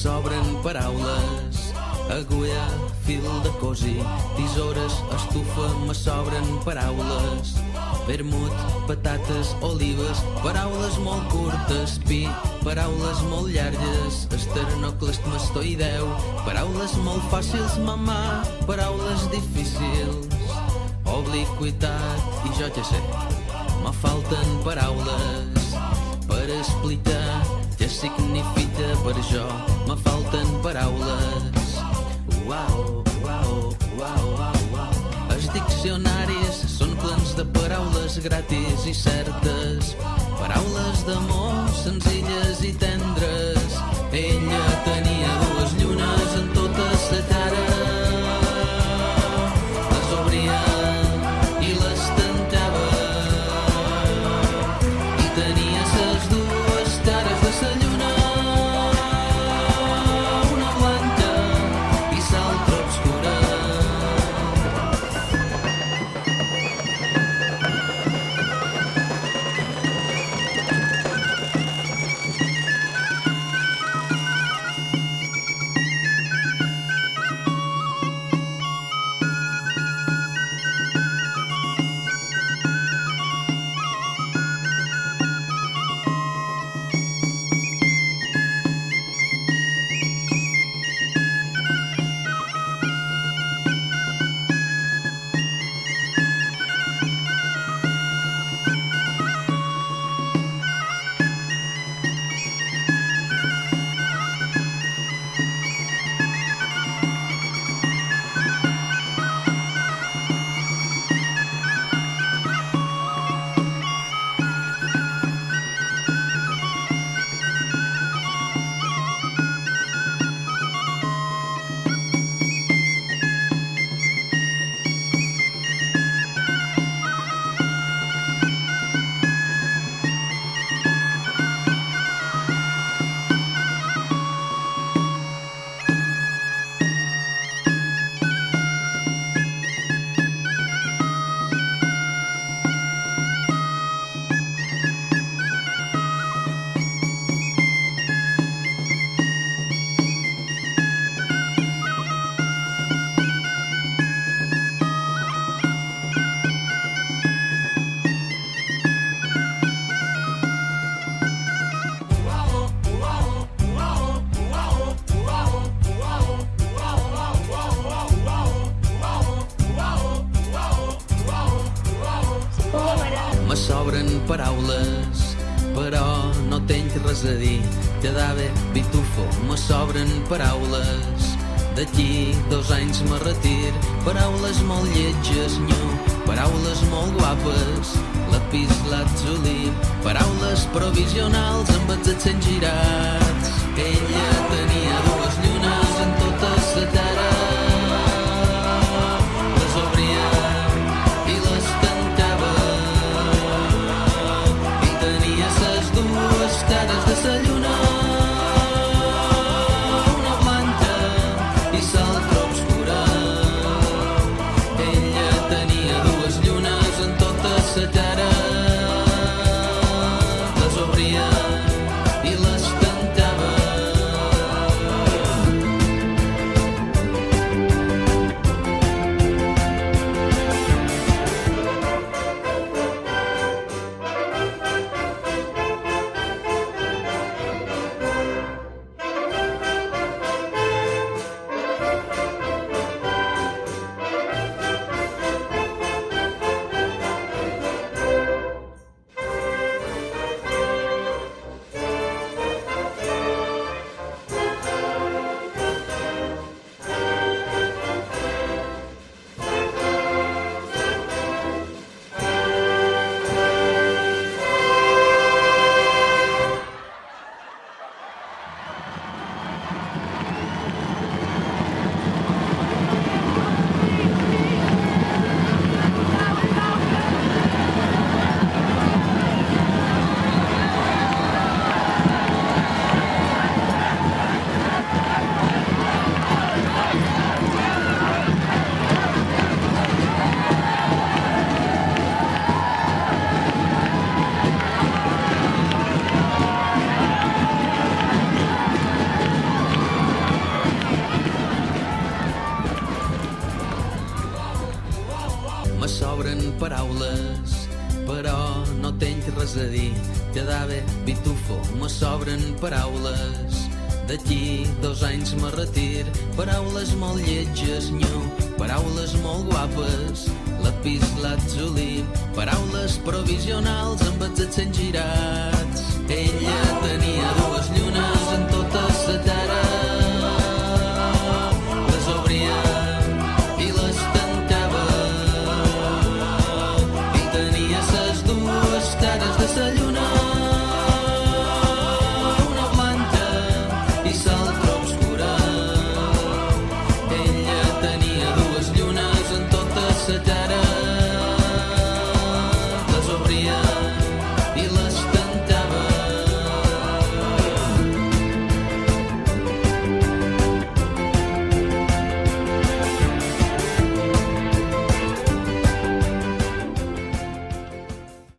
sobren paraules, agulla, fil de cosir, tisores, estufa, me sobren paraules, vermut, patates, olives, paraules molt curtes, pi, paraules molt llargues, esternocleidomastoideu, paraules molt fàcils, mamà, paraules difícils, obliquitat i jo ja sé, me falten paraules per explicar què significa per jo, me falten paraules. Uau, uau, uau, uau, uau. Els diccionaris són plens de paraules gratis i certes, paraules d'amor senzilles i tendres. Ella tenia dues llunes en tota sa cara, les obria i les tancava, i tenia ses dues cares de sa lluna, una blanca i l'altra obscura. Me sobren paraules, però no tenc res a dir. Cadàver, pitufo, me sobren paraules. D'aquí 2 anys me retir. Paraules molt lletges, nyu. Paraules molt guapes, lapislatzuli. Paraules provisionals amb els accents girats. Ella tenia 2 llunes en tota sa cara. Les obria i les tancava, i tenia ses dues cares de sa lluna, una blanca i l'altra obscura. Ella tenia 2 llunes en tota sa cara, les obria i les tancava, res a dir, quedava pitufo, me sobren paraules. D'aquí 2 anys me retir, paraules molt lletges, nyo, paraules molt guapes, lapis lazuli, paraules provisionals amb els accents girats.